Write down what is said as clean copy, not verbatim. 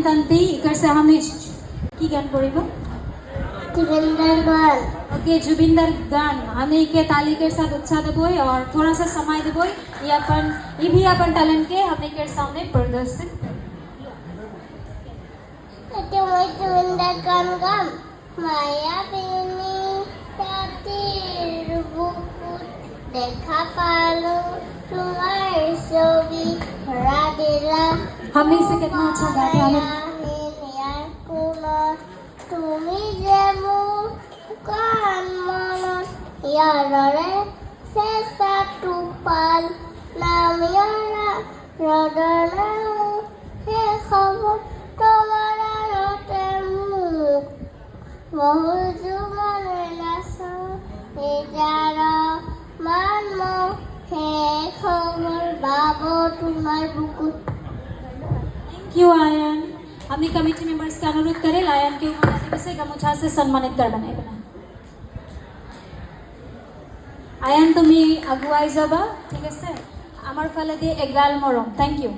तानते इकर से हमने की गान करिब जुबिंदर गान ओके जुबिंदर गान हमने के ताली के साथ उत्साह देबो और थोड़ा सा समय देबो ये भी अपन टैलेंट के हमने के सामने प्रदर्शित এতে মই जुबिंदर गान गाम माया बिनी रातिर बुकुत দেখা পালো তোমার ছবি ভরা দিলা हमने इसे कितना अच्छा गाते हैं हमें তুমি যে মোৰ কান মনত ইয়াৰে চেষ্টা টোপাল নামিয়াৰা ৰদনা হে খবৰ তোমাৰ ৰতে মোক বহু জুমানে নাচ এজাৰ মান হে খবৰ বাব তোমাৰ বুকুত थैंक यू आयन हमने कमेटी मेंबर्स का अनुरोध करे आयन के उन्होंने से गमछा से सम्मानित कर बना आयन तुम्हें अगुवाई जाबा ठीक है आमार फाले दिए एगाल मरम थैंक यू